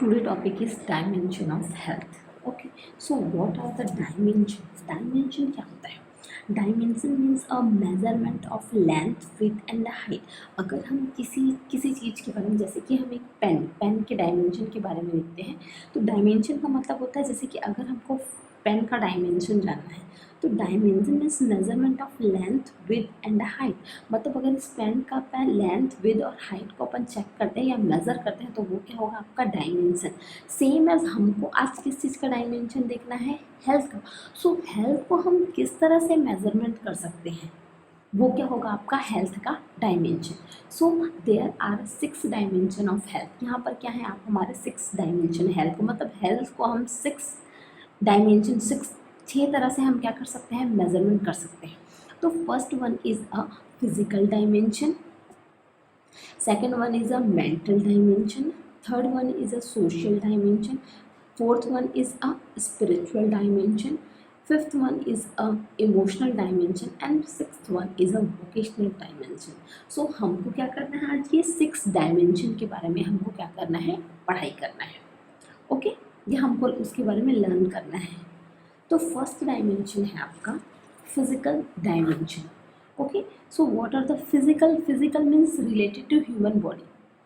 Today topic is dimension of health. Okay, so what are the dimensions? Dimension क्या होता है? Dimension means a measurement of length, width and height. अगर हम किसी चीज़ के बारे में, जैसे कि हम एक पेन के डायमेंशन के बारे में लिखते हैं, तो डायमेंशन का मतलब होता है, जैसे कि अगर हमको पेन का डायमेंशन जानना है तो dimension means measurement of length, width and height. मतलब अगर इस पेन का लेंथ, विड्थ और हाइट को अपन चेक करते हैं या मेज़र करते हैं तो वो क्या होगा, आपका डायमेंशन. सेम एज हमको आज किस चीज़ का डायमेंशन देखना है, हेल्थ का. सो हेल्थ को हम किस तरह से मेजरमेंट कर सकते हैं, वो क्या होगा, आपका हेल्थ का dimension. So there are 6 dimension of health. यहाँ पर क्या है, आप हमारे 6 डायमेंशन हेल्थ को, मतलब हेल्थ को हम 6 डायमेंशन 6 तरह से हम क्या कर सकते हैं, मेजरमेंट कर सकते हैं. तो first one is a physical dimension, second one is a mental dimension, third one is a social dimension, fourth one is a spiritual dimension, fifth one is a emotional dimension and sixth one is a vocational dimension. So हमको क्या करना है, आज ये 6 dimension के बारे में हमको क्या करना है, पढ़ाई करना है. ओके, ये हमको उसके बारे में लर्न करना है. तो फर्स्ट डायमेंशन है आपका physical dimension. Okay, so what are the physical means related to human body.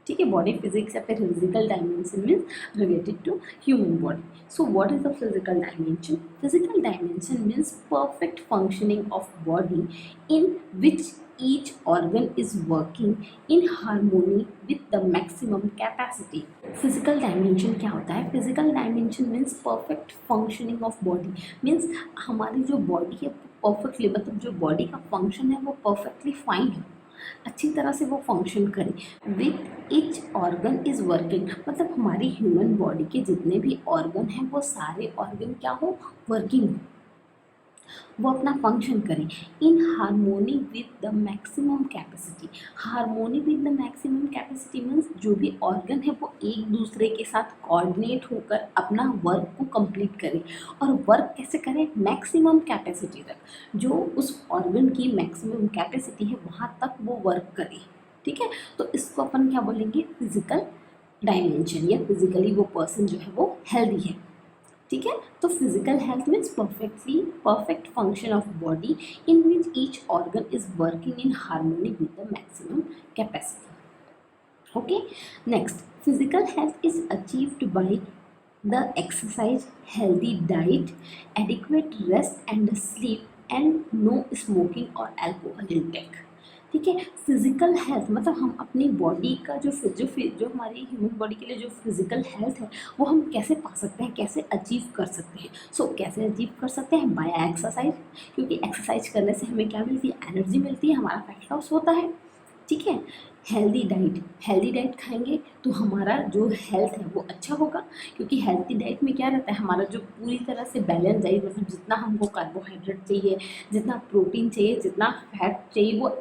ठीक है, बॉडी फिजिक्स या फिर physical dimension means related to human body. So what is the physical dimension? Physical dimension means perfect functioning of body in which each organ is working in harmony with the maximum capacity. Physical dimension क्या होता है? Physical dimension means perfect functioning of body. Means हमारी जो body है perfectly, मतलब जो body का function है वो परफेक्टली फाइन है, अच्छी तरह से वो फंक्शन करे. With each organ is working, मतलब हमारी ह्यूमन बॉडी के जितने भी ऑर्गन हैं वो सारे ऑर्गन क्या हो, वर्किंग हो, वो अपना फंक्शन करें in harmony with the maximum capacity. Harmony with the maximum capacity means जो भी ऑर्गन है वो एक दूसरे के साथ कोऑर्डिनेट होकर अपना वर्क को कंप्लीट करें. और वर्क कैसे करें, मैक्सिमम कैपेसिटी तक, जो उस ऑर्गन की मैक्सिमम कैपेसिटी है वहाँ तक वो वर्क करे. ठीक है, तो इसको अपन क्या बोलेंगे, फिजिकल डायमेंशन, या फिजिकली वो पर्सन जो है वो हेल्दी है. ठीक है, तो physical health means perfect function of body in which each organ is working in harmony with the maximum capacity. Okay, next, physical health is achieved by the exercise, healthy diet, adequate rest and sleep and no smoking और alcohol intake. ठीक है, physical health मतलब हम अपनी body का जो हमारी human body के लिए जो फिजिकल हेल्थ है वो हम कैसे पा सकते हैं, कैसे अचीव कर सकते हैं. सो कैसे अचीव कर सकते हैं, बाय एक्सरसाइज, क्योंकि एक्सरसाइज करने से हमें क्या मिलती है, एनर्जी मिलती है, हमारा फैट लॉस होता है. ठीक है, हेल्दी डाइट खाएंगे तो हमारा जो हेल्थ है वो अच्छा होगा, क्योंकि हेल्दी डाइट में क्या रहता है, हमारा जो पूरी तरह से बैलेंस डाइट, मतलब जितना हमको कार्बोहाइड्रेट चाहिए, जितना प्रोटीन चाहिए, जितना फैट चाहिए, वो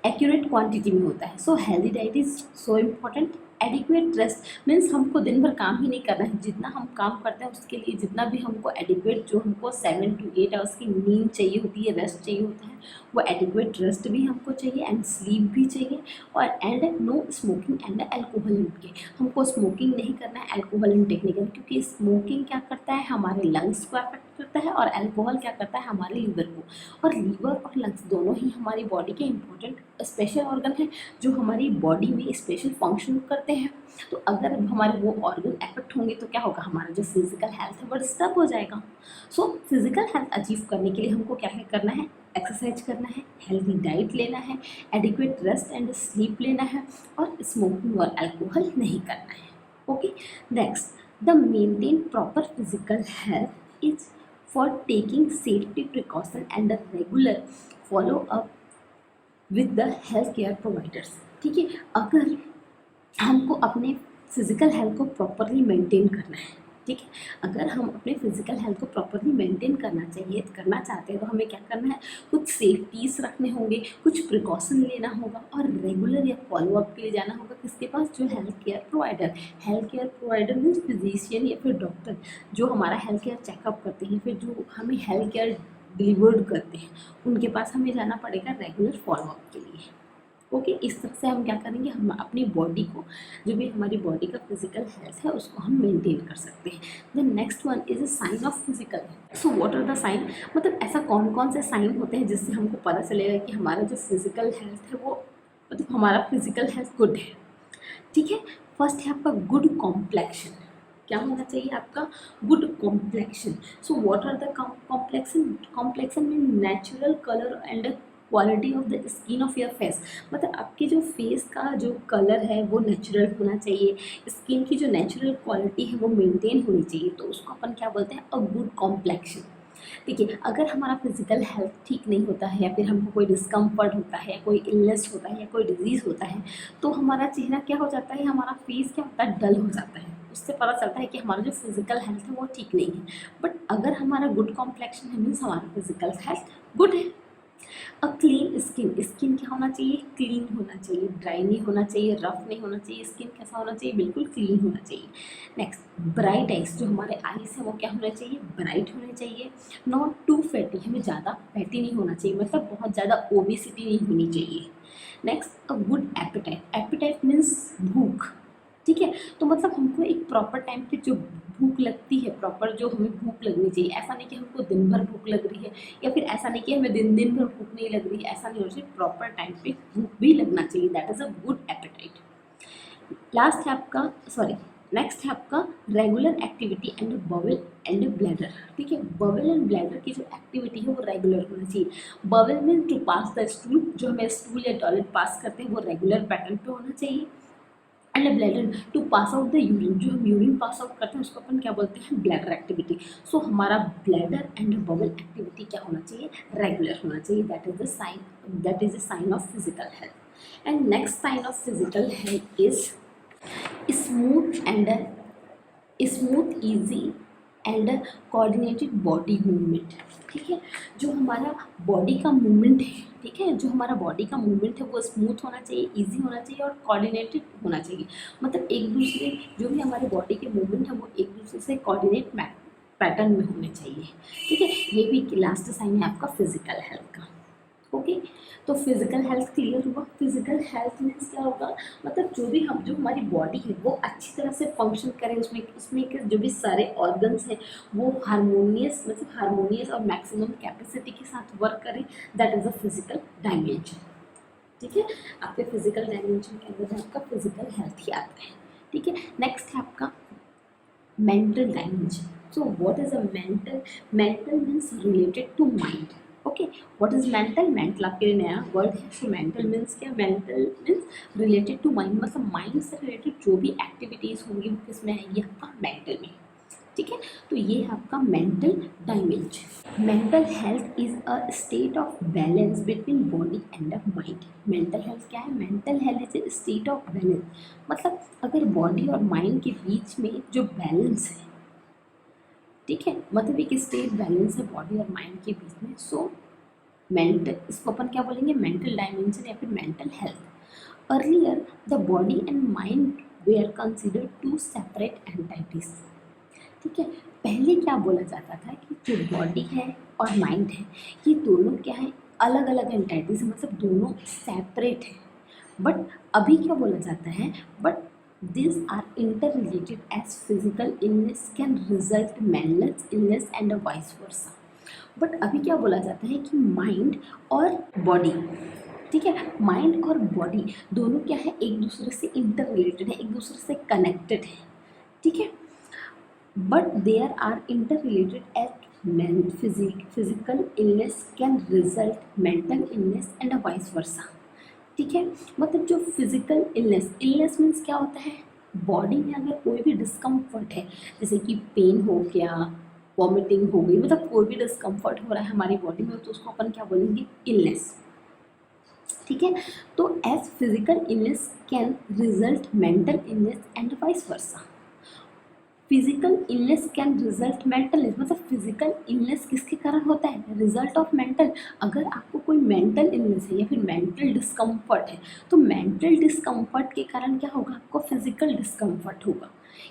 एक्यूरेट क्वांटिटी में होता है. So healthy diet is so important. Adequate rest means हमको दिन भर काम ही नहीं करना है, जितना हम काम करते हैं उसके लिए जितना भी हमको एडिक्वेट, जो हमको 7 to 8 आवर्स की नींद चाहिए होती है, रेस्ट चाहिए होता है, वो एडिक्वेट रेस्ट भी हमको चाहिए एंड स्लीप भी चाहिए. और and no smoking and alcohol intake, हमको स्मोकिंग नहीं करना है, अल्कोहल इंटेक नहीं करना, क्योंकि स्मोकिंग क्या करता है, हमारे लंग्स को अफेक्ट करता है, और अल्कोहल क्या करता है, हमारे लीवर को. और लीवर और लंग्स दोनों ही हमारी बॉडी के इंपॉर्टेंट स्पेशल ऑर्गन है जो हमारी बॉडी में स्पेशल फंक्शन करते हैं. तो अगर हमारे वो ऑर्गन अफेक्ट होंगे तो क्या होगा, हमारा जो फिजिकल हेल्थ है वो डिस्टर्ब हो जाएगा. सो फिजिकल हेल्थ अचीव करने के लिए हमको क्या क्या करना है, एक्सरसाइज करना है, हेल्दी डाइट लेना है, एडिक्वेट रेस्ट एंड स्लीप लेना है, और स्मोकिंग और अल्कोहल नहीं करना है. Okay, next, the maintain proper physical health is for taking safety precaution and the regular follow up with the health care providers. ठीक है, अगर हमको अपने फिजिकल हेल्थ को प्रॉपरली मेंटेन करना है, ठीक है, अगर हम अपने फिजिकल हेल्थ को प्रॉपरली मेंटेन करना चाहते हैं तो हमें क्या करना है, कुछ सेफ्टीज रखने होंगे, कुछ प्रिकॉशन लेना होगा, और रेगुलर या फॉलोअप के लिए जाना होगा किसके पास, जो health care provider means physician या फिर डॉक्टर जो हमारा हेल्थ केयर चेकअप करते हैं, फिर जो हमें हेल्थ केयर डिलीवर्ड करते हैं, उनके पास हमें जाना पड़ेगा रेगुलर फॉलोअप के लिए. ओके, इस तरह से हम क्या करेंगे, हम अपनी बॉडी को, जो भी हमारी बॉडी का फिजिकल हेल्थ है उसको हम मेंटेन कर सकते हैं। The next one is a sign of physical health. So what are the sign, मतलब ऐसा कौन कौन से साइन होते हैं जिससे हमको पता चलेगा कि हमारा जो फिजिकल हेल्थ है वो, मतलब हमारा फिजिकल हेल्थ गुड है। ठीक है, फर्स्ट है आपका गुड कॉम्प्लेक्शन। क्या होना चाहिए आपका, good complexion. So what are the complexion, complexion mean natural colour and quality of the skin of your face, मतलब आपके जो फेस का जो कलर है वो नेचुरल होना चाहिए, स्किन की जो नेचुरल क्वालिटी है वो मेंटेन होनी चाहिए, तो उसको अपन क्या बोलते हैं, अ गुड कॉम्प्लेक्शन। देखिए, अगर हमारा फिजिकल हेल्थ ठीक नहीं होता है या फिर हमको कोई डिस्कम्फर्ट होता है, कोई इलनेस होता है या कोई डिजीज़ होता है, तो हमारा चेहरा क्या हो जाता है, हमारा फेस क्या होता है, डल हो जाता है। उससे पता चलता है कि हमारा जो फिजिकल हेल्थ है वो ठीक नहीं है। बट अगर हमारा गुड कॉम्प्लेक्शन है, मीन्स हमारा फिजिकल हेल्थ गुड है। अ क्लीन स्किन, स्किन क्या होना चाहिए, क्लीन होना चाहिए, ड्राई नहीं होना चाहिए, रफ नहीं होना चाहिए, स्किन कैसा होना चाहिए, बिल्कुल क्लीन होना चाहिए। नेक्स्ट, ब्राइट आइज, जो हमारे आइज है वो क्या होना चाहिए, ब्राइट होने चाहिए। नॉट टू फैटी, हमें ज़्यादा फैटी नहीं होना चाहिए, मतलब बहुत ज़्यादा ओबेसिटी नहीं होनी चाहिए। Next, a good appetite, appetite means भूख। ठीक है, तो मतलब हमको एक प्रॉपर टाइम पे जो भूख लगती है, प्रॉपर जो हमें भूख लगनी चाहिए, ऐसा नहीं कि हमको दिन भर भूख लग रही है, या फिर ऐसा नहीं कि हमें दिन दिन भर भूख नहीं लग रही है, ऐसा नहीं होना चाहिए, प्रॉपर टाइम पे भूख भी लगना चाहिए, that is a good appetite. Last है आपका, सॉरी, नेक्स्ट है आपका regular activity and bowel and bladder. ठीक है, बवल एंड ब्लैडर की जो एक्टिविटी है वो रेगुलर होना चाहिए। Bowel mean to pass the stool, जो हमें स्टूल या टॉयलेट पास करते हैं वो रेगुलर पैटर्न पे होना चाहिए। And bladder to pass out the urine, जो हम यूरिन पास आउट करते हैं उसको अपन क्या बोलते हैं, ब्लैडर एक्टिविटी। सो हमारा ब्लैडर एंड बबल एक्टिविटी क्या होना चाहिए, रेगुलर होना चाहिए, that is the sign, that is the sign of physical health. And next sign of physical health is smooth and smooth easy and coordinated body movement. ठीक है, जो हमारा body का मूवमेंट है, ठीक है, जो हमारा बॉडी का मूवमेंट है वो स्मूथ होना चाहिए, इजी होना चाहिए और कोऑर्डिनेटेड होना चाहिए, मतलब एक दूसरे, जो भी हमारे बॉडी के मूवमेंट है वो एक दूसरे से कोऑर्डिनेट पैटर्न में होने चाहिए। ठीक है, ये भी लास्ट साइन है आपका फिजिकल हेल्थ का। ओके, तो फिजिकल हेल्थ क्लियर हुआ। फिजिकल हेल्थ मीन्स क्या होगा, मतलब जो भी हम, जो हमारी बॉडी है वो अच्छी तरह से फंक्शन करें, उसमें उसमें के जो भी सारे ऑर्गन्स हैं वो हारमोनियस, मतलब हारमोनियस और मैक्सिमम कैपेसिटी के साथ वर्क करें, that is a physical dimension. ठीक है, आपके फिजिकल डायमेंशन के अंदर आपका फिजिकल हेल्थ ही आता है। ठीक है, नेक्स्ट है आपका mental dimension. So what is a mental, mental means related to mind. Okay, what is mental, mental आपके लिए नया वर्ड है। सो मेंटल मीन्स क्या, mental means related to mind, मतलब माइंड से रिलेटेड जो भी एक्टिविटीज़ होंगी वो किसमें आएगी, आपका मेंटल में। ठीक है, तो ये है आपका mental dimension. Mental health is a state of balance between body and mind. Mental health क्या है, mental health is a state of balance, मतलब अगर बॉडी और माइंड के बीच में जो बैलेंस है, ठीक है, मतलब एक स्टेट बैलेंस है बॉडी और माइंड के बीच में। सो मेंटल, इसको अपन क्या बोलेंगे, मेंटल डायमेंशन या फिर mental health. Earlier the body and mind were considered to separate entities. ठीक है, पहले क्या बोला जाता था कि जो बॉडी है और माइंड है ये दोनों क्या है, अलग अलग एंटिटीज, मतलब दोनों सेपरेट है। बट अभी क्या बोला जाता है, but these are interrelated as physical illness can result mental illness and vice versa। But अभी क्या बोला जाता है कि माइंड और बॉडी, ठीक है, माइंड और बॉडी दोनों क्या है, एक दूसरे से इंटर रिलेटेड है, एक दूसरे से कनेक्टेड है। ठीक है, but there are interrelated at physical illness can result mental illness and vice versa. ठीक है, मतलब जो फिजिकल इलनेस, इलनेस मीन्स क्या होता है, बॉडी में अगर कोई भी डिस्कम्फर्ट है, जैसे कि पेन हो गया, वॉमिटिंग हो गई, मतलब कोई भी डिस्कम्फर्ट हो रहा है हमारी बॉडी में, तो उसको अपन क्या बोलेंगे, इलनेस। ठीक है, तो as physical illness can result mental illness and vice versa. Physical illness can result mental illness, मतलब फिजिकल इलनेस किसके कारण होता है, रिजल्ट ऑफ मेंटल। अगर आपको कोई मेंटल इलनेस है या फिर मेंटल डिस्कम्फर्ट है, तो मेंटल डिस्कम्फर्ट के कारण क्या होगा, आपको फिजिकल डिस्कम्फर्ट होगा,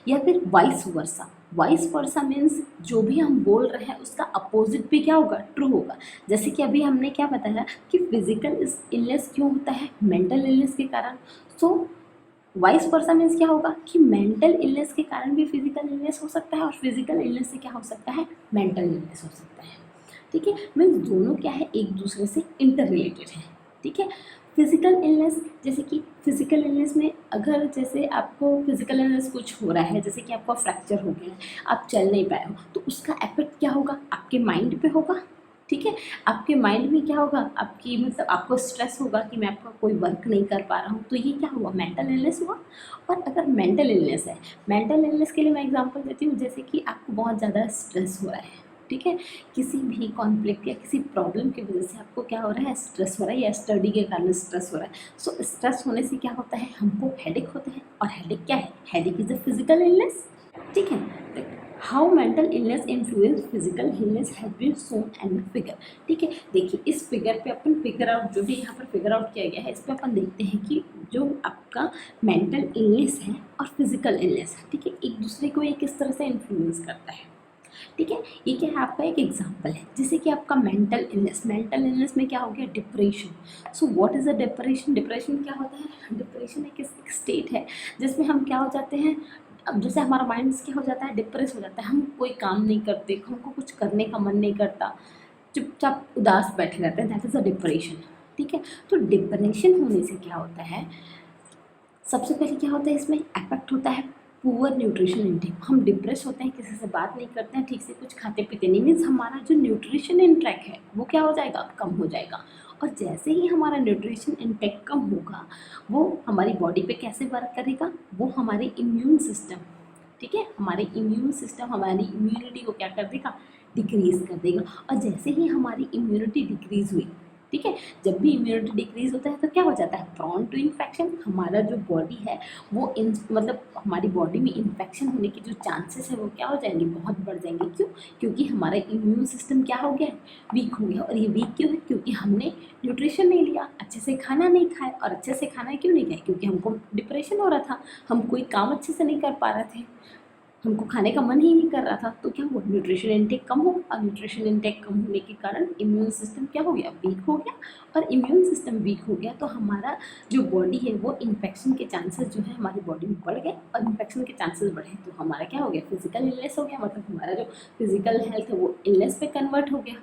या फिर vice versa. Vice versa means जो भी हम बोल रहे हैं उसका अपोजिट भी क्या होगा, ट्रू होगा। जैसे कि अभी हमने क्या बताया कि फिजिकल इलनेस क्यों होता है, मेंटल इलनेस के कारण। सो वाइस वर्सा मीन्स क्या होगा कि मेंटल इलनेस के कारण भी फिजिकल इलनेस हो सकता है और फिजिकल इलनेस से क्या हो सकता है, मेंटल इलनेस हो सकता है। ठीक है, मीन्स दोनों क्या है, एक दूसरे से इंटर रिलेटेड है। ठीक है, फिजिकल इलनेस, जैसे कि फिजिकल इलनेस में अगर जैसे आपको फिजिकल इलनेस कुछ हो रहा है, जैसे कि आपका फ्रैक्चर हो गया है, आप चल नहीं पाए हो, तो उसका इफेक्ट क्या होगा, आपके माइंड पे होगा। ठीक है, आपके माइंड में क्या होगा, आपकी मतलब आपको स्ट्रेस होगा कि मैं आपका कोई वर्क नहीं कर पा रहा हूँ, तो ये क्या हुआ, मेंटल इलनेस हुआ। और अगर मेंटल इलनेस है, मेंटल इलनेस के लिए मैं एग्जांपल देती हूँ, जैसे कि आपको बहुत ज़्यादा स्ट्रेस हो रहा है। ठीक है, किसी भी कॉन्फ्लिक्ट या किसी प्रॉब्लम की वजह से आपको क्या हो रहा है, स्ट्रेस हो रहा है, या स्टडी के कारण स्ट्रेस हो रहा है। सो स्ट्रेस होने से क्या होता है, हमको हेडेक होता है, और हेडेक क्या है, headache is a physical illness. ठीक है, how mental illness influence physical illness has been shown in the figure. ठीक है, देखिए इस फिगर पे अपन फिगर आउट, जो भी यहाँ पर फिगर आउट किया गया है, इस पे अपन देखते हैं कि जो आपका मेंटल इलनेस है और फिजिकल इलनेस है, ठीक है, एक दूसरे को ये किस तरह से इन्फ्लुएंस करता है। ठीक है, ये क्या है, आपका एक एग्जांपल है, जैसे कि आपका मेंटल इलनेस, मेंटल इलनेस में क्या हो गया, depression. So what is a depression, depression क्या होता है, डिप्रेशन एक स्टेट है जिसमें हम क्या हो जाते हैं, अब जैसे हमारा माइंड क्या हो जाता है, डिप्रेस हो जाता है, हम कोई काम नहीं करते, हमको कुछ करने का मन नहीं करता, चुपचाप उदास बैठे रहते हैं, दैट इज अ डिप्रेशन। ठीक है, तो डिप्रेशन होने से क्या होता है, सबसे पहले क्या होता है, इसमें इफेक्ट होता है पुअर न्यूट्रिशन इनटेक। हम डिप्रेस होते हैं, किसी से बात नहीं करते हैं, ठीक से कुछ खाते पीते नहीं, मीन्स हमारा जो न्यूट्रिशन इनटेक है वो क्या हो जाएगा, कम हो जाएगा। और जैसे ही हमारा न्यूट्रिशन इनटेक कम होगा, वो हमारी बॉडी पे कैसे वर्क करेगा, वो हमारे इम्यून सिस्टम, ठीक है, हमारे इम्यून सिस्टम हमारी इम्यूनिटी को क्या कर देगा, डिक्रीज कर देगा। और जैसे ही हमारी इम्यूनिटी डिक्रीज हुई, ठीक है, जब भी इम्यूनिटी डिक्रीज होता है तो क्या हो जाता है, प्रॉन टू इन्फेक्शन, हमारा जो बॉडी है वो मतलब हमारी बॉडी में इन्फेक्शन होने के जो चांसेस है वो क्या हो जाएंगे, बहुत बढ़ जाएंगे। क्यों, क्योंकि हमारा इम्यून सिस्टम क्या हो गया है, वीक हो गया। और ये वीक क्यों है, क्योंकि हमने न्यूट्रिशन नहीं लिया, अच्छे से खाना नहीं खाया। और अच्छे से खाना क्यों नहीं खाया, क्योंकि हमको डिप्रेशन हो रहा था, हम कोई काम अच्छे से नहीं कर पा रहे थे, हमको खाने का मन ही नहीं कर रहा था। तो क्या हुआ, न्यूट्रिशन इनटेक कम हो, और न्यूट्रिशन इनटेक कम होने के कारण इम्यून सिस्टम क्या हो गया, वीक हो गया। और इम्यून सिस्टम वीक हो गया तो हमारा जो बॉडी है वो इन्फेक्शन के चांसेस जो है हमारी बॉडी में बढ़ गए, और इन्फेक्शन के चांसेस बढ़े तो हमारा क्या हो गया, फिजिकल इलनेस हो गया। मतलब हमारा जो फिजिकल हेल्थ है वो इलनेस पे कन्वर्ट हो गया।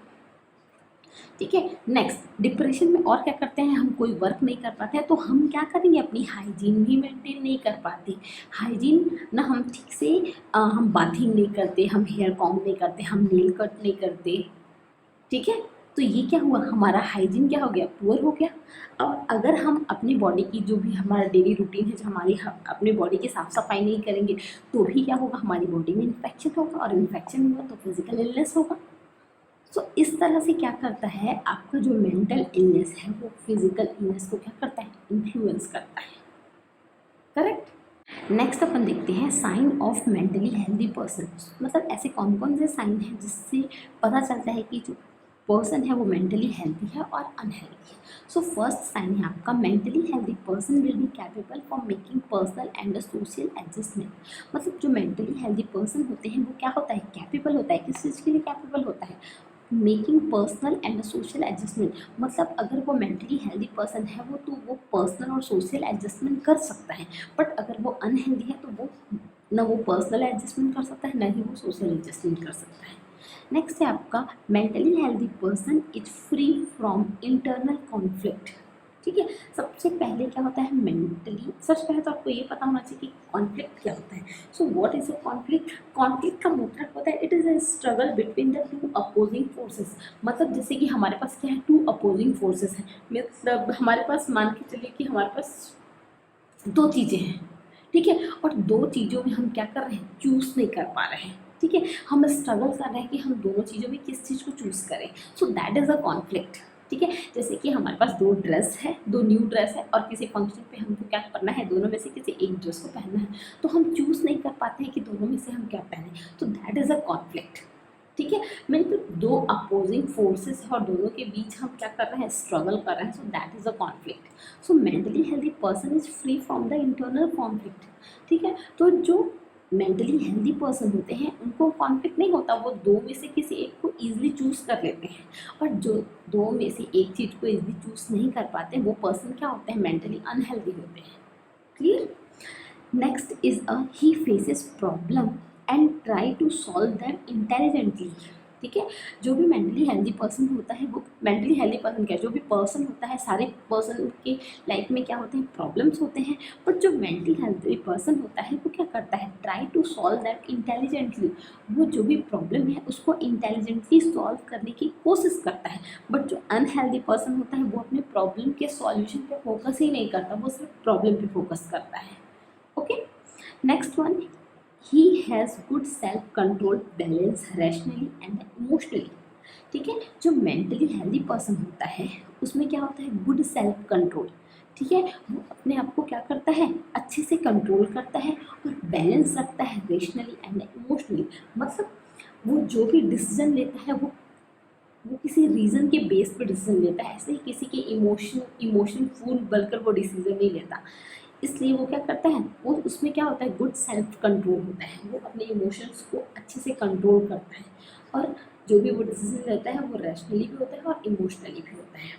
ठीक है, नेक्स्ट, डिप्रेशन में और क्या करते हैं, हम कोई वर्क नहीं कर पाते हैं तो हम क्या करेंगे, अपनी हाइजीन भी मेंटेन नहीं कर पाते। हाइजीन ना, हम ठीक से हम बाथिंग नहीं करते, हम हेयर कॉम्ब नहीं करते, हम नेल कट नहीं करते। ठीक है, तो ये क्या हुआ, हमारा हाइजीन क्या हो गया, पुअर हो गया। और अगर हम अपनी बॉडी की जो भी हमारा डेली रूटीन है, जो हमारी अपनी बॉडी की साफ सफाई नहीं करेंगे तो भी क्या होगा, हमारी बॉडी में इन्फेक्शन होगा, और इन्फेक्शन हुआ तो फिजिकल इलनेस होगा। सो इस तरह से क्या करता है, आपका जो मेंटल इलनेस है वो फिजिकल इलनेस को क्या करता है, इन्फ्लुएंस करता है। करेक्ट। नेक्स्ट अपन देखते हैं sign of mentally healthy person. मतलब ऐसे कौन कौन से साइन हैं जिससे पता चलता है कि जो पर्सन है वो मेंटली हेल्दी है और अनहेल्दी है। सो फर्स्ट साइन है आपका, mentally healthy person will be capable for making personal and social adjustment. मतलब जो मेंटली हेल्दी पर्सन होते हैं वो क्या होता है, कैपेबल होता है। किस चीज़ के लिए कैपेबल होता है, making personal and social adjustment. मतलब अगर वो मेंटली हेल्दी पर्सन है वो, तो वो पर्सनल और सोशल एडजस्टमेंट कर सकता है। बट अगर वो अनहेल्दी है तो वो ना वो पर्सनल एडजस्टमेंट कर सकता है, ना ही वो सोशल एडजस्टमेंट कर सकता है। नेक्स्ट है आपका, mentally healthy person is free from internal conflict. ठीक है, सबसे पहले क्या होता है मेंटली, सबसे पहले तो आपको ये पता होना चाहिए कि कॉन्फ्लिक्ट क्या होता है। सो what is a conflict, conflict का मतलब होता है it is a struggle between the two opposing forces. मतलब जैसे कि हमारे पास क्या है, टू अपोजिंग फोर्सेस हैं। मतलब हमारे पास मान के चलिए कि हमारे पास दो चीज़ें हैं, ठीक है, और दो चीज़ों में हम क्या कर रहे हैं, चूज़ नहीं कर पा रहे हैं। ठीक है, हम स्ट्रगल कर रहे हैं कि हम दोनों चीज़ों में किस चीज़ को चूज़ करें। So that is a conflict. ठीक है, जैसे कि हमारे पास दो ड्रेस है, दो न्यू ड्रेस है, और किसी फंक्शन पे हमको क्या करना है, दोनों में से किसी एक ड्रेस को पहनना है, तो हम चूज़ नहीं कर पाते हैं कि दोनों में से हम क्या पहने। तो दैट इज़ अ कॉन्फ्लिक्ट। ठीक है, मतलब दो अपोजिंग फोर्सेस है और दोनों के बीच हम क्या कर रहे हैं, स्ट्रगल कर रहे हैं। So that is a conflict. So mentally healthy person is free from the internal conflict. ठीक है, तो जो मेंटली हेल्दी पर्सन होते हैं उनको कॉन्फ्लिक्ट नहीं होता, वो दो में से किसी एक को ईजिली चूज़ कर लेते हैं। और जो दो में से एक चीज़ को ईजिली चूज़ नहीं कर पाते वो पर्सन क्या होते हैं, मेंटली अनहेल्दी होते हैं। Clear. Next is he faces problem and try to solve them intelligently. ठीक है, जो भी मेंटली हेल्दी पर्सन होता है वो मेंटली हेल्दी पर्सन क्या है, जो भी पर्सन होता है सारे पर्सन के लाइफ में क्या होते हैं, प्रॉब्लम्स होते हैं। बट जो मेंटली हेल्दी पर्सन होता है वो क्या करता है, try to solve that intelligently. वो जो भी प्रॉब्लम है उसको इंटेलिजेंटली सॉल्व करने की कोशिश करता है। बट जो अनहेल्दी पर्सन होता है वो अपने प्रॉब्लम के सॉल्यूशन पे फोकस ही नहीं करता, वो सिर्फ प्रॉब्लम पे फोकस करता है। Okay, next one, he has good self control, balance rationally and emotionally. ठीक है, जो मेंटली हेल्दी पर्सन होता है उसमें क्या होता है, गुड सेल्फ कंट्रोल। ठीक है, वो अपने आप को क्या करता है, अच्छे से कंट्रोल करता है और बैलेंस रखता है रैशनली एंड इमोशनली। मतलब वो जो भी डिसीजन लेता है वो किसी रीज़न के बेस पे डिसीजन लेता है, ऐसे ही किसी के इमोशन फूल बनकर वो डिसीजन नहीं लेता। इसलिए वो क्या करता है, वो उसमें क्या होता है, गुड सेल्फ कंट्रोल होता है, वो अपने इमोशंस को अच्छे से कंट्रोल करता है और जो भी वो डिसीजन लेता है वो रैशनली भी होता है और इमोशनली भी होता है।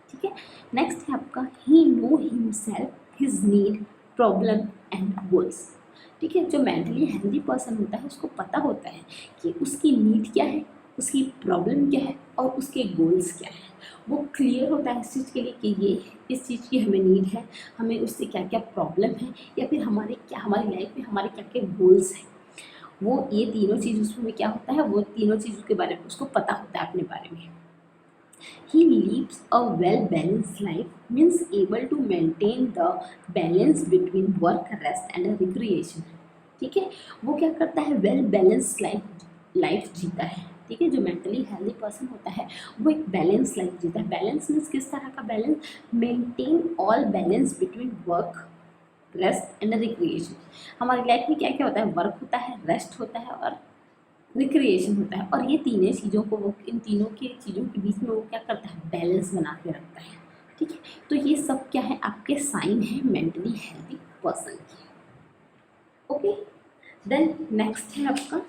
ठीक है, नेक्स्ट है आपका, he know himself, his need, problem and goals. ठीक है, जो मेंटली हेल्दी पर्सन होता है उसको पता होता है कि उसकी नीड क्या है, उसकी प्रॉब्लम क्या है और उसके गोल्स क्या है। वो क्लियर होता है इस चीज़ के लिए कि ये इस चीज़ की हमें नीड है, हमें उससे क्या क्या प्रॉब्लम है, या फिर हमारी लाइफ में हमारे क्या क्या गोल्स हैं। वो ये तीनों चीज़ उसमें क्या होता है, वो तीनों चीज़ों के बारे में उसको पता होता है अपने बारे में। He lives a well-balanced life, means able to maintain the balance between work, rest and recreation. ठीक है, वो क्या करता है, वेल बैलेंस लाइफ जीता है। ठीक है, जो मेंटली हेल्दी पर्सन होता है वो एक बैलेंस लाइफ जीता है। बैलेंस मीन्स किस तरह का balance, maintain all balance between work, rest and recreation. हमारी लाइफ में क्या क्या होता है, वर्क होता है, रेस्ट होता है और रिक्रिएशन होता है। और ये तीनों चीज़ों को वो इन तीनों की चीज़ों के बीच में वो क्या करता है, बैलेंस बना के रखता है। ठीक है, तो ये सब क्या है, आपके साइन है मेंटली हेल्दी पर्सन की। ओके, देन नेक्स्ट है आपका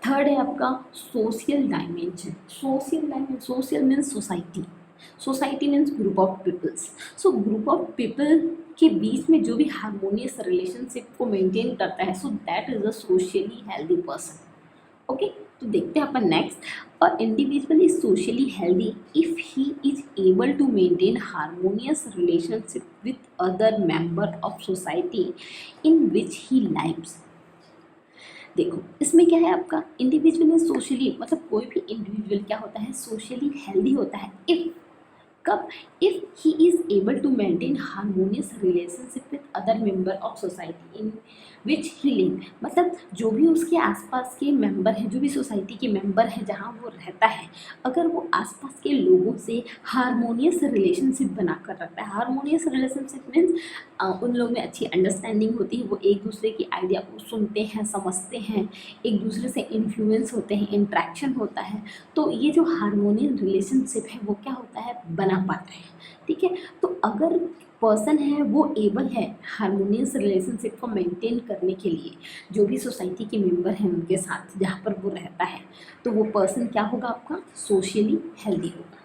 थर्ड है आपका social dimension. Social means society, society means group of peoples. So group of people के बीच में जो भी हारमोनियस रिलेशनशिप को मेंटेन करता है, so that is a socially healthy person. Okay, तो देखते हैं अपन नेक्स्ट। और individual is socially healthy if he is able to maintain harmonious relationship with other member of society in which he lives. देखो इसमें क्या है आपका, इंडिविजुअल इज सोशली, मतलब कोई भी इंडिविजुअल क्या होता है, सोशली हेल्दी होता है इफ, कब, if he is able to maintain harmonious relationship with other member of society in which he live. मतलब जो भी उसके आसपास के मेंबर हैं, जो भी सोसाइटी के मेंबर हैं जहाँ वो रहता है, अगर वो आसपास के लोगों से हारमोनियस रिलेशनशिप बनाकर रखता है। हारमोनियस रिलेशनशिप मीन्स उन लोगों में अच्छी अंडरस्टैंडिंग होती है, वो एक दूसरे की आइडिया को सुनते हैं, समझते हैं, एक दूसरे से इन्फ्लुएंस होते हैं, इंट्रैक्शन होता है। तो ये जो हारमोनियस रिलेशनशिप है वो क्या होता है, बना पाता है। ठीक है, तो अगर पर्सन है वो एबल है हारमोनियस रिलेशनशिप को मेंटेन करने के लिए, जो भी सोसाइटी के मेंबर हैं उनके साथ जहाँ पर वो रहता है, तो वो पर्सन क्या होगा आपका, सोशली हेल्दी होगा।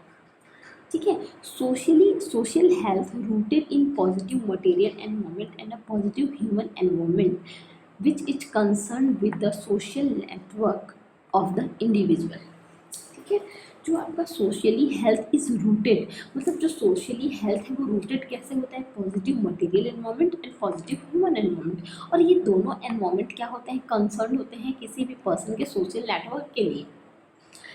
ठीक है, social health rooted in positive material environment and a positive human environment which is concern with the social network of the individual. ठीक है, जो आपका सोशली हेल्थ इज रूटेड, मतलब जो सोशली हेल्थ है वो रूटेड कैसे होता है, positive material environment and positive human environment. और ये दोनों एनवायरमेंट क्या होते हैं, कंसर्न होते हैं किसी भी पर्सन के सोशल नेटवर्क के लिए।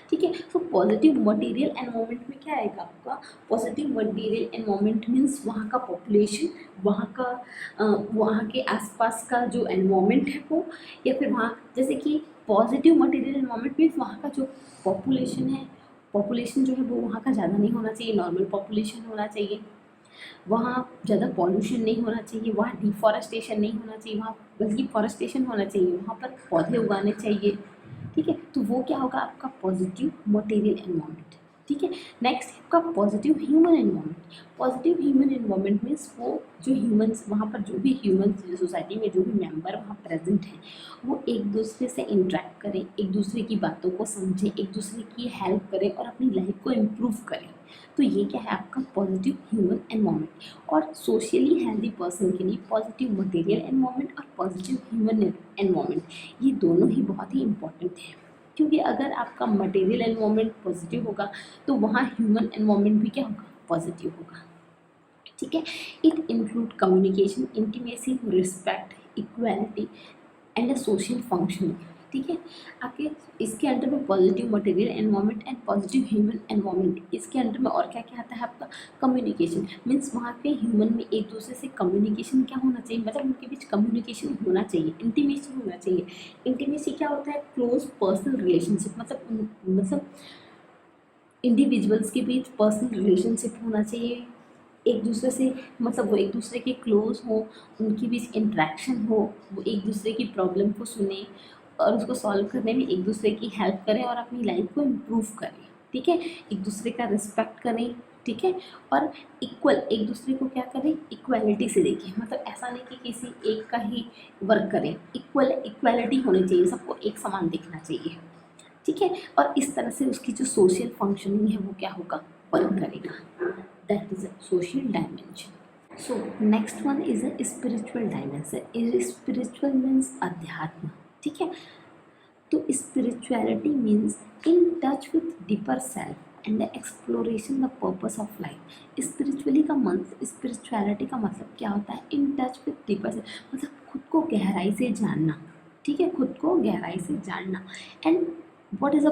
ठीक है, तो पॉजिटिव मटेरियल एनवायरनमेंट में क्या आएगा आपका, पॉजिटिव मटेरियल एनवायरनमेंट मीन्स वहाँ का पॉपुलेशन, वहाँ के आसपास का जो एनवायरनमेंट है वो, या फिर वहाँ जैसे कि पॉजिटिव मटेरियल एनवायरनमेंट मीन्स वहाँ का जो पॉपुलेशन है, पॉपुलेशन जो है वो वहाँ का ज़्यादा नहीं होना चाहिए, नॉर्मल पॉपुलेशन होना चाहिए, वहाँ ज़्यादा पॉल्यूशन नहीं होना चाहिए, वहाँ डिफॉरेस्टेशन नहीं होना चाहिए, वहाँ बल्कि फॉरेस्टेशन होना चाहिए, वहाँ पर पौधे उगाने चाहिए। ठीक है, तो वो क्या होगा आपका पॉजिटिव मटेरियल एनवायरनमेंट। ठीक है। नेक्स्ट है आपका positive human environment. Positive human environment means वो जो ह्यूमंस वहाँ पर, जो भी ह्यूमंस सोसाइटी में जो भी मेंबर वहाँ प्रेजेंट हैं, वो एक दूसरे से इंटरेक्ट करें, एक दूसरे की बातों को समझें, एक दूसरे की हेल्प करें और अपनी लाइफ को इम्प्रूव करें। तो ये क्या है आपका पॉजिटिव ह्यूमन एनवायरनमेंट। और सोशली हेल्दी पर्सन के लिए पॉजिटिव मटेरियल एनवायरनमेंट और पॉजिटिव ह्यूमन एनवायरनमेंट ये दोनों ही बहुत ही इंपॉर्टेंट है। क्योंकि अगर आपका मटेरियल एनवायरनमेंट पॉजिटिव होगा तो वहाँ ह्यूमन एनवायरनमेंट भी क्या होगा, पॉजिटिव होगा। ठीक है। It include communication, intimacy, respect, equality and a social functioning. ठीक है। आपके इसके अंडर में positive material environment and positive human environment, इसके अंडर में और क्या क्या आता है आपका, कम्युनिकेशन मीन्स वहाँ के ह्यूमन में एक दूसरे से कम्युनिकेशन क्या होना चाहिए, मतलब उनके बीच कम्युनिकेशन होना चाहिए, इंटीमेसी होना चाहिए। इंटीमेसी क्या होता है, क्लोज पर्सनल रिलेशनशिप, मतलब इंडिविजुअल्स के बीच पर्सनल रिलेशनशिप होना चाहिए एक दूसरे से, मतलब वो एक दूसरे के क्लोज हो, उनके बीच इंट्रैक्शन हो, वो एक दूसरे की प्रॉब्लम को सुने और उसको सॉल्व करने में एक दूसरे की हेल्प करें और अपनी लाइफ को इम्प्रूव करें। ठीक है। एक दूसरे का रिस्पेक्ट करें। ठीक है। और इक्वल, एक दूसरे को क्या करें, इक्वालिटी से देखें, मतलब ऐसा नहीं कि किसी एक का ही वर्क करें, इक्वालिटी होनी चाहिए, सबको एक समान देखना चाहिए। ठीक है। और इस तरह से उसकी जो सोशल फंक्शनिंग है वो क्या होगा, वर्क करेगा। That is a social dimension. So next one is a spiritual dimension. Spiritual means अध्यात्म। ठीक है। तो spirituality means in touch with deeper self and exploration the purpose of life. Spirituality का मतलब क्या होता है, in touch with deeper self, मतलब खुद को गहराई से जानना। ठीक है। खुद को गहराई से जानना and what is a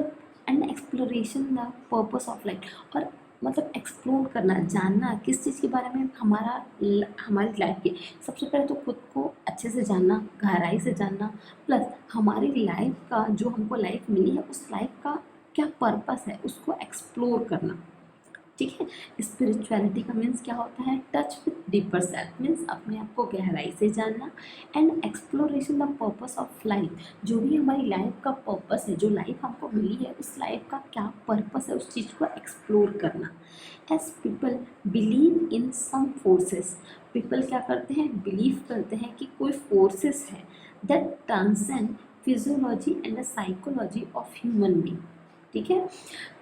and exploration the purpose of life, और मतलब एक्सप्लोर करना, जानना किस चीज़ के बारे में, हमारी लाइफ के, सबसे पहले तो खुद को अच्छे से जानना, गहराई से जानना, प्लस हमारी लाइफ का, जो हमको लाइफ मिली है उस लाइफ का क्या पर्पस है उसको एक्सप्लोर करना। ठीक है। स्पिरिचुअलिटी का मीन्स क्या होता है, touch with deeper self means अपने आप को गहराई से जानना and exploration the purpose of life, जो भी हमारी लाइफ का पर्पस है, जो लाइफ हमको मिली है उस लाइफ का क्या पर्पस है उस चीज़ को एक्सप्लोर करना। As people believe in some forces, people क्या करते हैं, बिलीव करते हैं कि कोई फोर्सेस है that transcend physiology and the psychology of human being. ठीक है।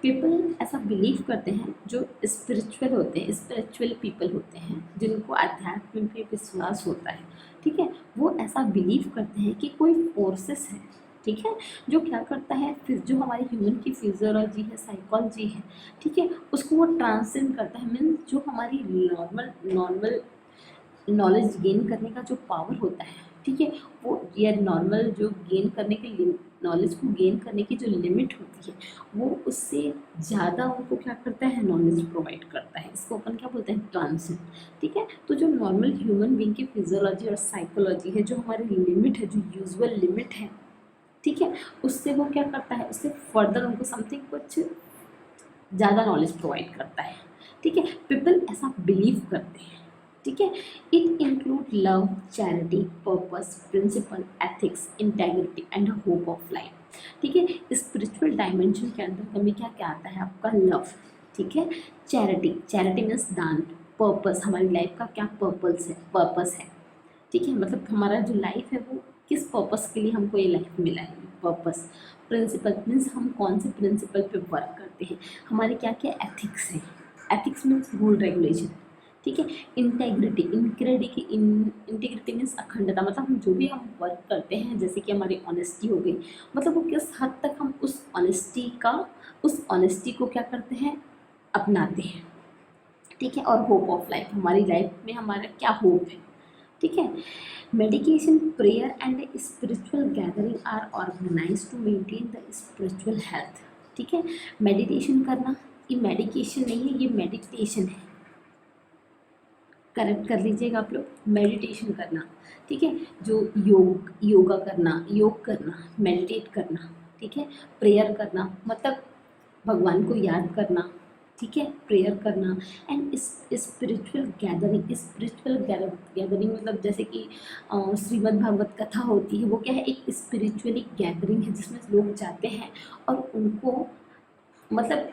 पीपल ऐसा बिलीव करते हैं, जो स्पिरिचुअल होते हैं, स्पिरिचुअल पीपल होते हैं जिनको अध्यात्म पे विश्वास होता है। ठीक है। वो ऐसा बिलीव करते हैं कि कोई फोर्सेस है, ठीक है, जो क्या करता है, फिर जो हमारी ह्यूमन की फिजियोलॉजी है, साइकोलॉजी है, ठीक है, उसको वो ट्रांसेंड करता है। मीन्स जो हमारी नॉर्मल नॉलेज गेन करने का जो पावर होता है, ठीक है, वो ये नॉर्मल जो गेन करने के नॉलेज को गेन करने की जो लिमिट होती है, वो उससे ज़्यादा उनको क्या करता है, नॉलेज प्रोवाइड करता है। इसको अपन क्या बोलते हैं, ट्रांसेंड। ठीक है। तो जो नॉर्मल ह्यूमन बीइंग की फिजियोलॉजी और साइकोलॉजी है, जो हमारी लिमिट है, जो यूजुअल लिमिट है, ठीक है, उससे वो क्या करता है, उससे फर्दर उनको समथिंग कुछ ज़्यादा नॉलेज प्रोवाइड करता है। ठीक है। पीपल ऐसा बिलीव करते हैं। ठीक है। It include love, charity, purpose, principle, ethics, integrity and hope of life. ठीक है। स्पिरिचुअल डायमेंशन के अंदर हमें क्या क्या आता है, आपका लव। ठीक है। चैरिटी मीन्स दान। पर्पस, हमारी लाइफ का क्या पर्पस है। ठीक है, मतलब हमारा जो लाइफ है वो किस पर्पस के लिए हमको ये लाइफ मिला है, पर्पस। प्रिंसिपल मीन्स हम कौन से प्रिंसिपल पे वर्क करते हैं, हमारे क्या क्या एथिक्स हैं। Ethics means rule regulation. ठीक है। इंटीग्रिटी मीन्स अखंडता, मतलब हम जो भी हम वर्क करते हैं, जैसे कि हमारी ऑनेस्टी हो गई, मतलब वो किस हद तक हम उस ऑनेस्टी को क्या करते हैं, अपनाते हैं। ठीक है। और होप ऑफ लाइफ, हमारी लाइफ में हमारा क्या होप है। ठीक है। Medication, prayer and spiritual gathering are organize to maintain the spiritual health. ठीक है। मेडिटेशन करना, ये मेडिकेशन नहीं है, ये मेडिटेशन है, करेक्ट कर लीजिएगा आप लोग, मेडिटेशन करना। ठीक है। जो योग करना, मेडिटेट करना। ठीक है। प्रेयर करना, मतलब भगवान को याद करना। ठीक है। प्रेयर करना एंड स्पिरिचुअल गैदरिंग मतलब जैसे कि श्रीमद् भागवत कथा होती है, वो क्या है, एक स्पिरिचुअली गैदरिंग है जिसमें लोग जाते हैं और उनको मतलब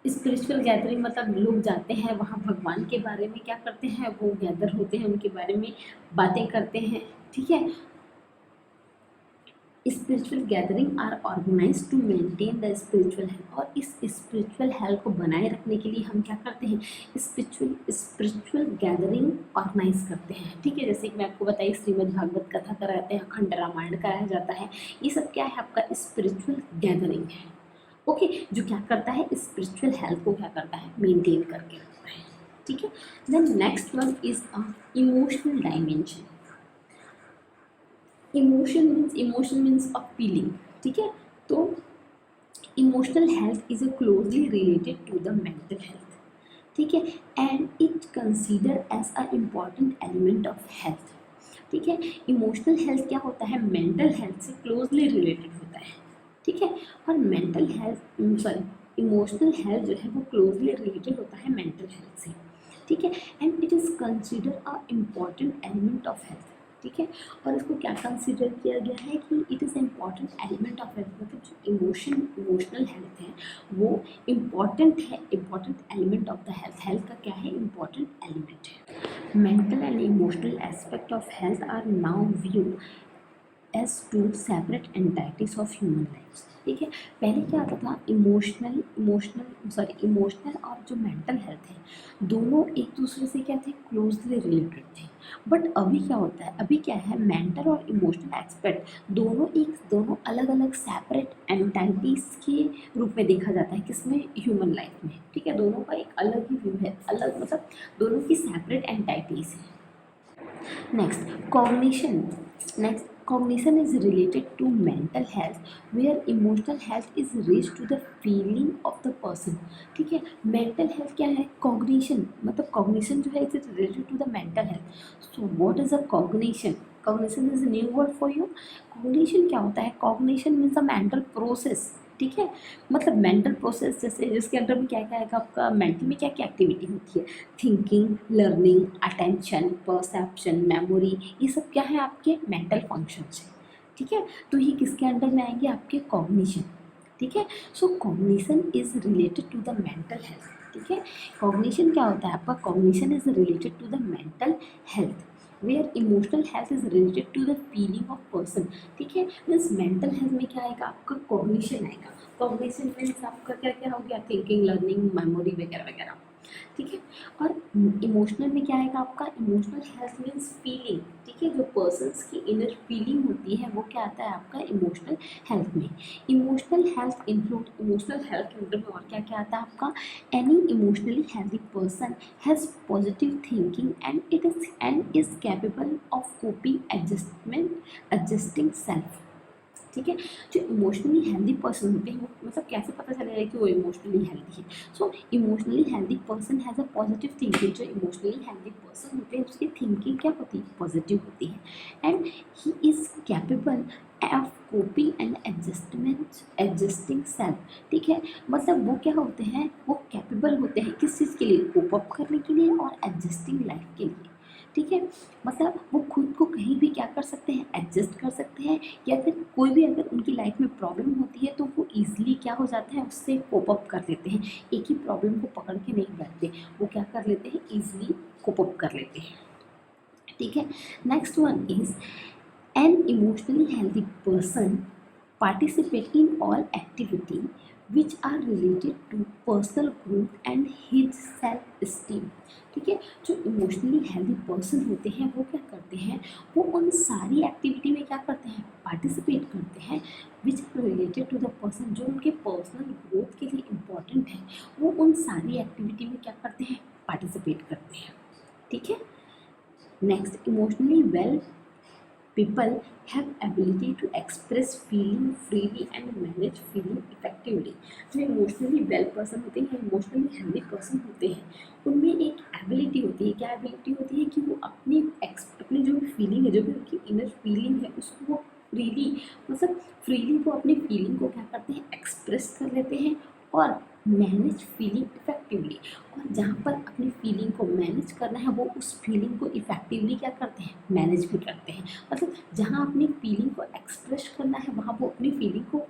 स्पिरिचुअल गैदरिंग मतलब लोग जाते हैं वहाँ भगवान के बारे में क्या करते हैं, वो गैदर होते हैं, उनके बारे में बातें करते हैं, ठीक है। Spiritual gathering are organize to maintain the spiritual health, और इस स्पिरिचुअल हेल्थ को बनाए रखने के लिए हम क्या करते हैं, स्पिरिचुअल गैदरिंग ऑर्गेनाइज करते हैं, ठीक है। जैसे कि मैं आपको बताई श्रीमद् भागवत कथा कराते हैं, अखंड रामायण कराया जाता है, ये सब क्या है आपका स्पिरिचुअल गैदरिंग है, ओके। जो क्या करता है, स्पिरिचुअल हेल्थ को क्या करता है, मेंटेन करके रखता है, ठीक है। Then next one is emotional dimension. Emotion means a feeling, ठीक है। तो emotional health is closely related to the mental health, ठीक है, and it consider as a important element of health, ठीक है। इमोशनल हेल्थ क्या होता है, मेंटल हेल्थ से क्लोजली रिलेटेड होता है, ठीक है। और मेंटल हेल्थ इमोशनल हेल्थ जो है वो क्लोजली रिलेटेड होता है मेंटल हेल्थ से, ठीक है। And it is consider a important element of health, ठीक है। और इसको क्या कंसिडर किया गया है कि it is important element of health, मतलब जो इमोशनल हेल्थ है वो इम्पॉर्टेंट है, important element of the health, health का क्या है, इम्पॉर्टेंट एलिमेंट है। Mental and emotional aspect of health are now view as two separate entities of human life, ठीक है। पहले क्या आता था, इमोशनल और जो मेंटल हेल्थ है दोनों एक दूसरे से क्या थे, क्लोजली रिलेटेड थे। बट अभी क्या होता है, अभी क्या है, मेंटल और इमोशनल एस्पेक्ट दोनों अलग अलग सेपरेट एंटाइटीज के रूप में देखा जाता है, किसमें, ह्यूमन लाइफ में, ठीक है। दोनों का एक अलग ही व्यू है, अलग मतलब दोनों की सेपरेट एंटाइटीज है। Next, cognition. Next, cognition is related to mental health, where emotional health is raised to the feeling of the person. ठीक है, mental health क्या है, cognition मतलब cognition जो है it is related to the mental health. So what is a cognition? Cognition is a new word for you. Cognition क्या होता है, cognition means a mental process, ठीक है। मतलब मेंटल प्रोसेस, जैसे जिसके अंदर में क्या क्या आएगा, आपका मेंटल में क्या क्या एक्टिविटी होती है, thinking, learning, attention, perception, memory, ये सब क्या है आपके मेंटल फंक्शंस है, ठीक है। तो ये किसके अंडर में आएंगे, आपके कॉग्निशन, ठीक है। So cognition is related to the mental health, ठीक है। कॉग्निशन क्या होता है आपका, cognition is related to the mental health, where emotional health is related to the feeling of person, ठीक है। मीन्स मेंटल हेल्थ में क्या आएगा, आपका कॉग्निशन आएगा। कॉग्निशन मीन्स आपका क्या क्या हो गया, थिंकिंग, लर्निंग, मेमोरी वगैरह वगैरह, ठीक है। और इमोशनल में क्या आएगा आपका, इमोशनल हेल्थ मीन्स फीलिंग, ठीक है। जो पर्सन्स की इनर फीलिंग होती है वो क्या आता है आपका इमोशनल हेल्थ में। Emotional health include, emotional health के अंदर में और क्या क्या आता है आपका, any emotionally healthy person has positive thinking and is capable of coping, adjusting self, ठीक है। जो इमोशनली हेल्दी पर्सन होते हैं वो मतलब कैसे पता चलेगा कि वो इमोशनली हेल्दी है, so emotionally healthy person has a positive thinking. जो इमोशनली हेल्दी पर्सन होते हैं उसकी थिंकिंग क्या होती है, पॉजिटिव होती है, and he is capable of coping and adjusting self, ठीक है। मतलब वो क्या होते हैं, वो कैपेबल होते हैं किस चीज़ के लिए, कोप अप करने के लिए और एडजस्टिंग लाइफ के लिए, ठीक है। मतलब वो खुद को कहीं भी क्या कर सकते हैं, एडजस्ट कर सकते हैं, या फिर कोई भी अगर उनकी लाइफ में प्रॉब्लम होती है तो वो ईजिली क्या हो जाता है, उससे कोप अप कर लेते हैं, एक ही प्रॉब्लम को पकड़ के नहीं बैठते, वो क्या कर लेते हैं, ईजिली कोप अप कर लेते हैं, ठीक है। Next one is an emotionally healthy person participate in all activity which are related to personal growth and his self esteem, ठीक है। जो इमोशनली हेल्दी पर्सन होते हैं वो क्या करते हैं, वो उन सारी एक्टिविटी में क्या करते हैं, पार्टिसिपेट करते हैं which are related to the person, जो उनके पर्सनल ग्रोथ के लिए इम्पॉर्टेंट है, वो उन सारी एक्टिविटी में क्या करते हैं, पार्टिसिपेट करते हैं, ठीक है। Next, emotionally well people have ability to express feeling freely and manage feeling effectively। जो इमोशनली वेल पर्सन होते हैं, इमोशनली हेल्दी पर्सन होते हैं, उनमें एक एबिलिटी होती है, क्या एबिलिटी होती है कि वो अपनी जो भी फीलिंग है, जो भी उनकी इनर फीलिंग है उसको वो फ्रीली मतलब फ्रीली वो अपनी फीलिंग को क्या करते हैं, एक्सप्रेस कर लेते हैं और मैनेज फीलिंग इफेक्टिवली। और जहाँ पर अपनी फीलिंग को मैनेज करना है वो उस फीलिंग को इफेक्टिवली क्या करते हैं, मैनेज भी करते हैं। मतलब जहाँ अपनी फीलिंग को एक्सप्रेस करना है वहाँ वो अपनी फीलिंग को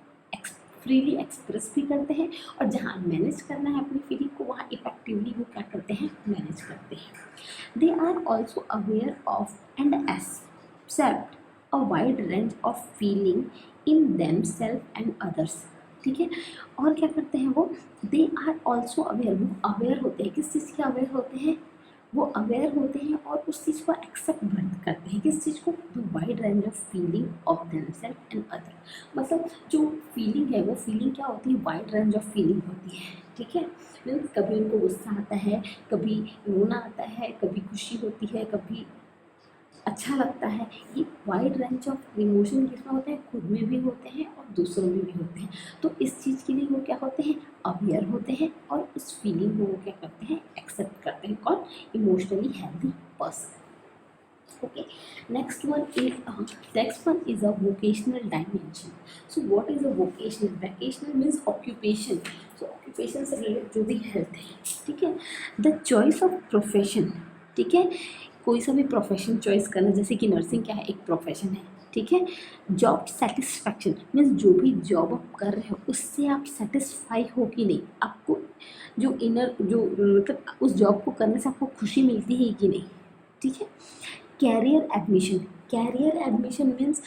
फ्रीली एक्सप्रेस भी करते हैं, और जहाँ मैनेज करना है अपनी फीलिंग को वहाँ इफेक्टिवली वो क्या करते हैं, मैनेज करते हैं। They are also aware of and accept a wide range of feeling in themself and others. ठीक है, और क्या करते हैं वो, दे आर ऑल्सो अवेयर, वो अवेयर होते हैं, किस चीज़ के अवेयर होते हैं, वो अवेयर होते हैं और उस चीज़ को एक्सेप्ट करते हैं, किस चीज़ को, the wide range of feeling of themself and other. मतलब जो फीलिंग है वो फीलिंग क्या होती है, वाइड रेंज ऑफ फीलिंग होती है। ठीक है, मीन्स कभी उनको गुस्सा आता है, कभी रोना आता है, कभी खुशी होती है, कभी अच्छा लगता है। ये वाइड रेंज ऑफ इमोशन किसमें होते हैं, खुद में भी होते हैं और दूसरों में भी होते हैं। तो इस चीज़ के लिए वो क्या होते हैं, अवेयर होते हैं, और उस फीलिंग को वो क्या करते हैं, एक्सेप्ट करते हैं। कौन, emotionally healthy person. Okay, next one is a vocational dimension. So what is a vocational means occupation. So occupation से रिलेटेड जो भी हेल्थ है, ठीक है, द चॉइस ऑफ प्रोफेशन। ठीक है, कोई सा भी प्रोफेशन चॉइस करना, जैसे कि नर्सिंग क्या है, एक प्रोफेशन है। ठीक है, जॉब सेटिस्फैक्शन मीन्स जो भी जॉब आप कर रहे हो उससे आप सेटिस्फाई हो कि नहीं, आपको जो इनर जो मतलब उस जॉब को करने से आपको खुशी मिलती है कि नहीं। ठीक है, career admission means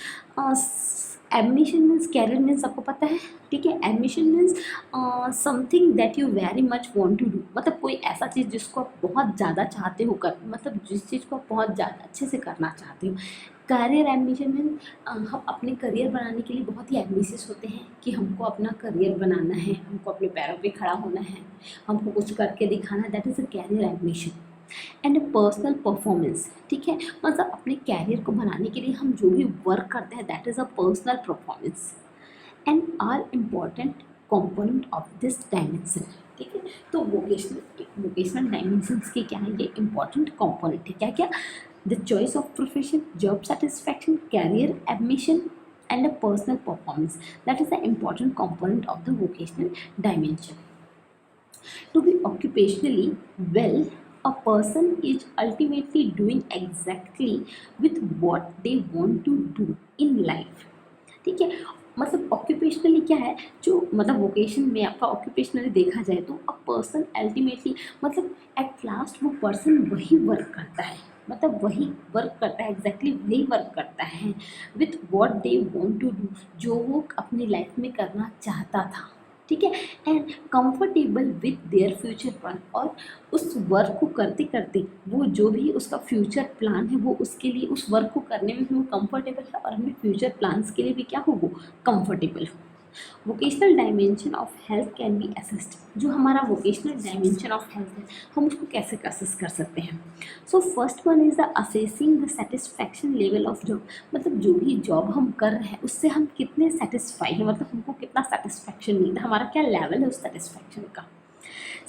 admission means career means आपको पता है। ठीक है, admission means something that you very much want to do, मतलब कोई ऐसा चीज़ जिसको आप बहुत ज़्यादा चाहते हो कर, मतलब जिस चीज़ को आप बहुत ज़्यादा अच्छे से करना चाहते हो। कैरियर एडमिशन मीन्स हम अपने करियर बनाने के लिए बहुत ही एम्बिशियस होते हैं कि हमको अपना करियर बनाना है, हमको अपने पैरों पे खड़ा होना है, हमको कुछ करके दिखाना, that is a career admission. And personal performance. ठीक है, मतलब अपने कैरियर को बनाने के लिए हम जो भी वर्क करते हैं that is a personal performance and are important component of this dimension. ठीक है, तो वोकेशनल डायमेंशंस के क्या है, ये इंपॉर्टेंट कंपोनेंट है। क्या क्या, the choice of profession, job satisfaction, career admission and a personal performance, that is the important component of the vocational dimension. To be occupationally well, a person is ultimately doing exactly with what they want to do in life. ठीक है, मतलब occupationally क्या है, जो मतलब vocation में आपका occupationally देखा जाए तो अ पर्सन अल्टीमेटली मतलब एट लास्ट वो पर्सन वही वर्क करता है, मतलब वही वर्क करता है, एग्जैक्टली वही वर्क करता है with what they want to do, जो वो अपनी लाइफ में करना चाहता था। ठीक है, and comfortable with their future plan, और उस वर्क को करते करते वो जो भी उसका फ्यूचर प्लान है वो उसके लिए उस वर्क को करने में भी वो कंफर्टेबल है, और अपने फ्यूचर प्लान्स के लिए भी क्या हो, वो कंफर्टेबल हो। Vocational dimension of health can be assessed. जो हमारा वोकेशनल डायमेंशन ऑफ हेल्थ है हम उसको कैसे असेस कर सकते हैं। So first one is the assessing the satisfaction level of job, मतलब जो भी जॉब हम कर रहे हैं उससे हम कितने सेटिस्फाई हैं, मतलब हमको कितना सेटिस्फैक्शन मिलता है, हमारा क्या लेवल है उस सेटिस्फैक्शन का।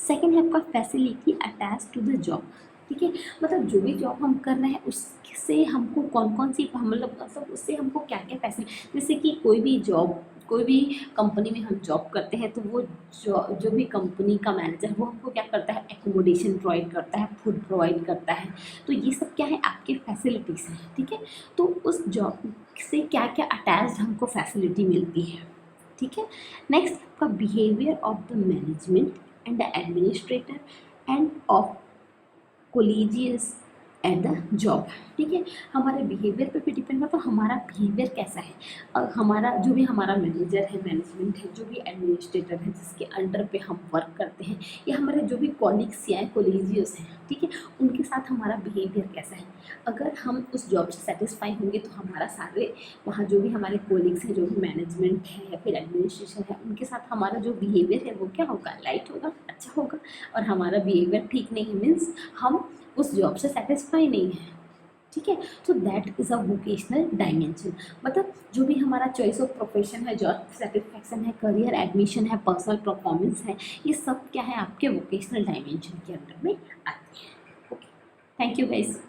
सेकेंड है आपका facility attach to the job. ठीक है, मतलब जो भी जॉब हम कर रहे हैं उससे हमको कौन कौन सी मतलब उससे हमको क्या क्या फैसिलिटी, जैसे कि कोई भी कंपनी में हम जॉब करते हैं तो वो जो भी कंपनी का मैनेजर वो हमको क्या करता है, एकोमोडेशन प्रोवाइड करता है, फूड प्रोवाइड करता है, तो ये सब क्या है, आपके फैसिलिटीज़ हैं। ठीक है, तो उस जॉब से क्या क्या अटैच्ड हमको फैसिलिटी मिलती है। ठीक है, नेक्स्ट आपका behaviour of the management and the administrator and of colleagues at the job. ठीक है, हमारे बिहेवियर पे भी डिपेंड करता है, तो हमारा बिहेवियर कैसा है, हमारा जो भी हमारा मैनेजर है, मैनेजमेंट है, जो भी एडमिनिस्ट्रेटर है जिसके अंडर पे हम वर्क करते हैं, या हमारे जो भी कॉलीग्स या कोलिजियस हैं, ठीक है, उनके साथ हमारा बिहेवियर कैसा है। अगर हम उस जॉब से सेटिस्फाई होंगे तो हमारा सारे वहाँ जो भी हमारे कोलिग्स हैं, जो भी मैनेजमेंट है या फिर एडमिनिस्ट्रेशन है, उनके साथ हमारा जो बिहेवियर है वो क्या होगा, लाइट होगा, अच्छा होगा। और हमारा बिहेवियर ठीक नहीं है मीन्स हम उस जॉब से सेटिस्फाई नहीं है। ठीक है, तो that is a vocational dimension, मतलब जो भी हमारा चॉइस ऑफ प्रोफेशन है, जॉब सेटिस्फैक्शन है, करियर एडमिशन है, पर्सनल परफॉर्मेंस है, ये सब क्या है आपके वोकेशनल डायमेंशन के अंडर में आते हैं। Okay, thank you guys.